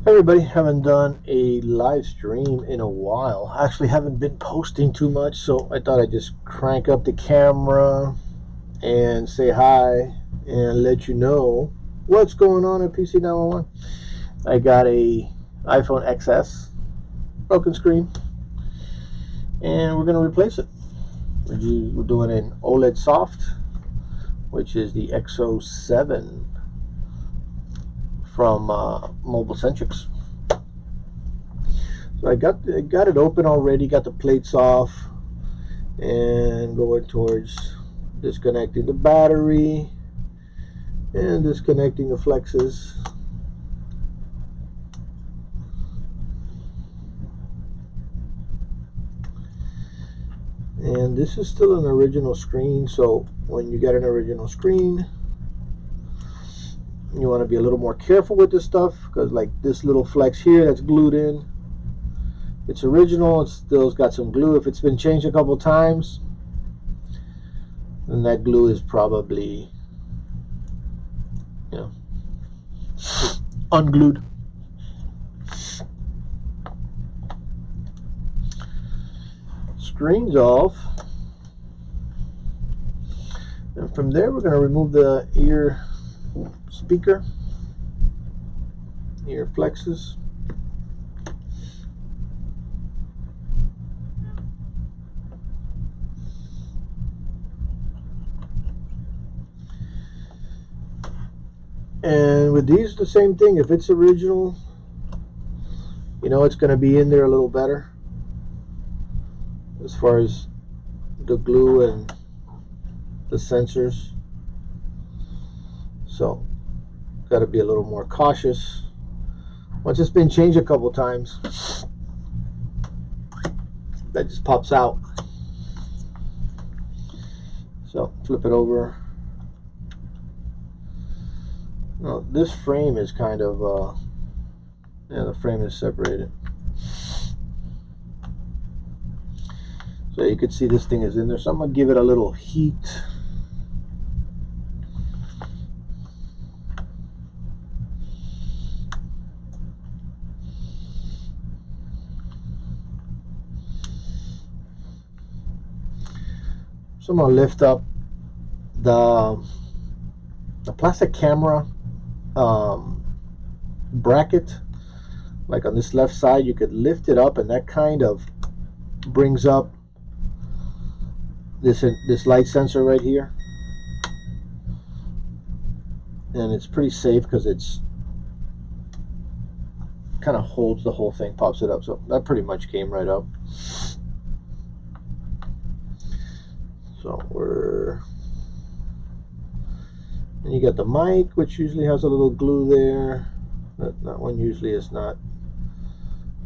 Hey everybody, haven't done a live stream in a while. I actually haven't been posting too much, so I thought I'd just crank up the camera and say hi and let you know what's going on at PC 911. I got a iPhone XS broken screen and we're going to replace it. We're doing an OLED soft, which is the XO7 from Mobile Centrics. So I got it open already, got the plates off, and going towards disconnecting the battery and disconnecting the flexes. And this is still an original screen, so when you get an original screen, you want to be a little more careful with this stuff, because like this little flex here that's glued in, it's original, it's still got some glue. If it's been changed a couple times, then that glue is probably, you know, unglued. Screen's off, and from there we're going to remove the ear speaker, ear flexes. And with these, the same thing. If it's original, you know it's going to be in there a little better as far as the glue and the sensors. So, got to be a little more cautious. Once it's been changed a couple times, that just pops out. So, flip it over. Now, this frame is kind of, yeah, the frame is separated. So you can see this thing is in there. So I'm going to give it a little heat. So I'm going to lift up the plastic camera bracket. Like on this left side, you could lift it up, and that kind of brings up this light sensor right here, and it's pretty safe because it's kind of holds the whole thing, pops it up. So that pretty much came right up. So and you got the mic, which usually has a little glue there. That one usually is not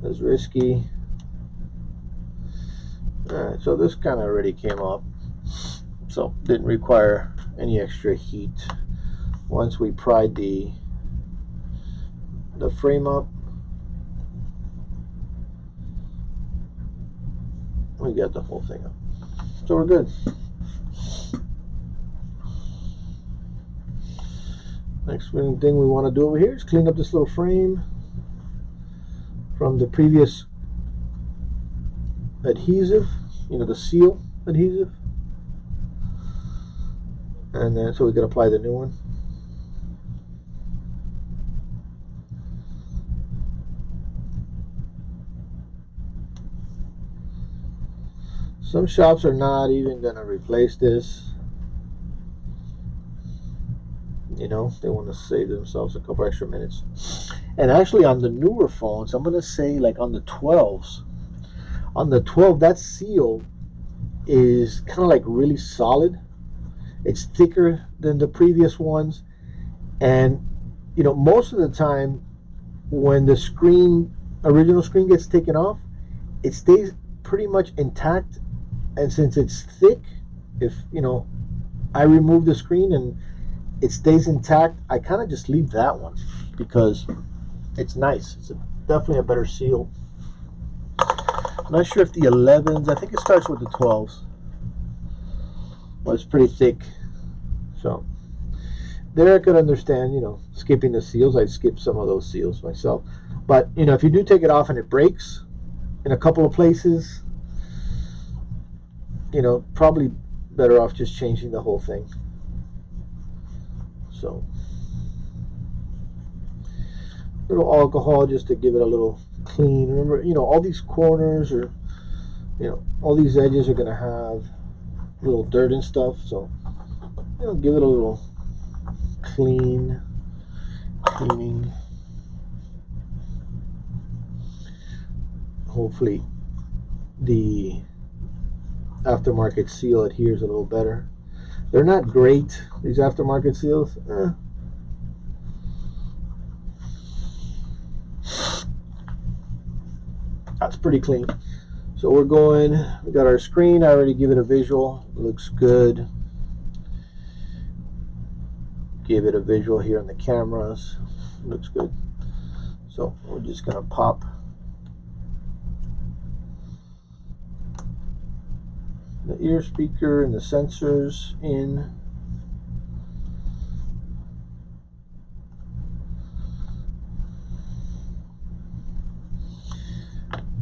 as risky. Alright, so this kind of already came up, so didn't require any extra heat. Once we pried the frame up, we got the whole thing up. So we're good. Next thing we want to do over here is clean up this little frame from the previous adhesive, you know, the seal adhesive, and then so we can apply the new one. Some shops are not even going to replace this. You know, they want to save themselves a couple extra minutes. And actually on the newer phones, I'm going to say like on the 12s, on the 12, that seal is kind of like really solid. It's thicker than the previous ones, and you know, most of the time when the original screen gets taken off, it stays pretty much intact. And since it's thick, if you know, I remove the screen and it stays intact, I kind of just leave that one because it's nice. It's definitely a better seal. I'm not sure if the 11s, I think it starts with the 12s, but it's pretty thick. So there I could understand, you know, skipping the seals. I'd skip some of those seals myself. But you know, if you do take it off and it breaks in a couple of places, you know, probably better off just changing the whole thing. So, little alcohol just to give it a little clean. Remember, you know, all these corners, or you know, all these edges are gonna have little dirt and stuff, so you know, give it a little cleaning. Hopefully the aftermarket seal adheres a little better. They're not great, these aftermarket seals. That's pretty clean. So we got our screen. I already give it a visual. It looks good. Give it a visual here on the cameras. It looks good. So we're just gonna pop the ear speaker and the sensors in.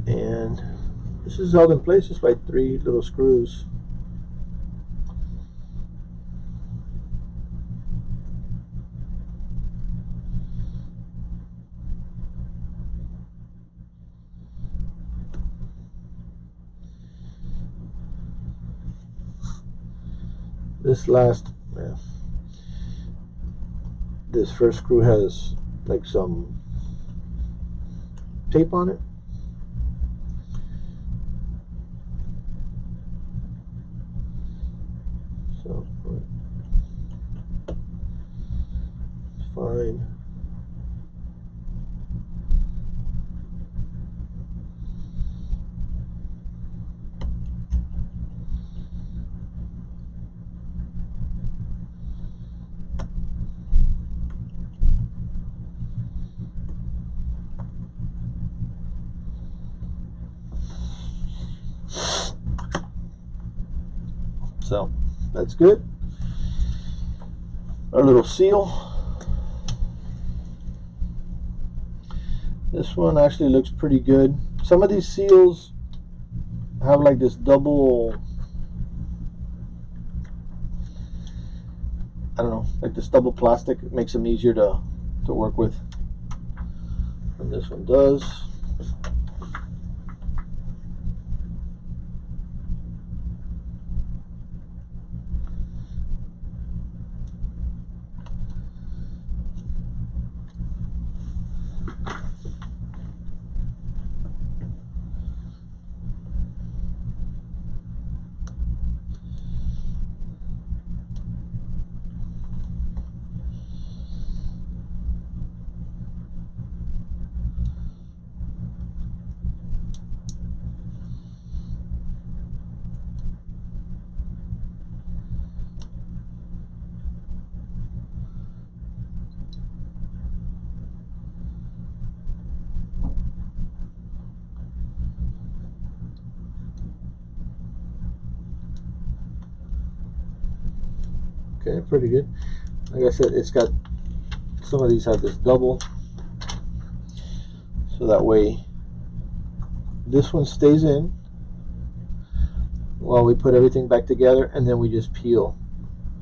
And this is held in place just by 3 little screws. This first screw has like some tape on it. So it's fine. So that's good. Our little seal. This one actually looks pretty good. Some of these seals have like this double, I don't know, like this double plastic. It makes them easier to work with. And this one does. Okay, pretty good. Like I said, it's got, some of these have this double, so that way this one stays in while we put everything back together, and then we just peel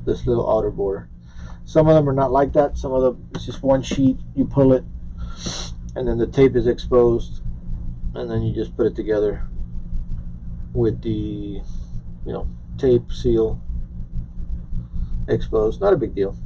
this little outer border. Some of them are not like that. Some of them, it's just one sheet, you pull it, and then the tape is exposed, and then you just put it together with the, you know, tape, seal, exposed. Not a big deal.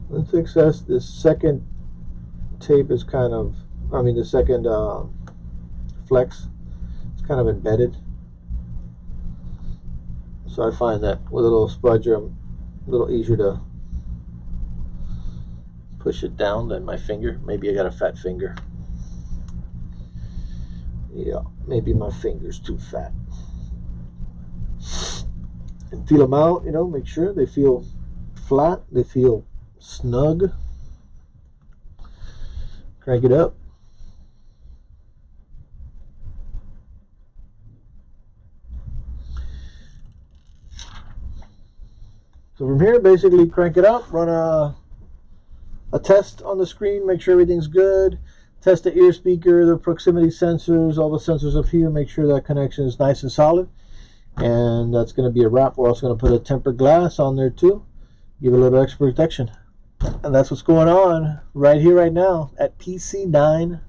Let's access this second tape is kind of I mean the second flex. It's kind of embedded. So I find that with a little spudger, I'm a little easier to push it down than my finger. Maybe I got a fat finger. Yeah, maybe my finger's too fat. And feel them out, you know, make sure they feel flat, they feel snug. Crank it up. So from here, basically crank it up, run a test on the screen, make sure everything's good. Test the ear speaker, the proximity sensors, all the sensors up here, make sure that connection is nice and solid. And that's going to be a wrap. We're also going to put a tempered glass on there too, give it a little extra protection. And that's what's going on right here, right now at PC911.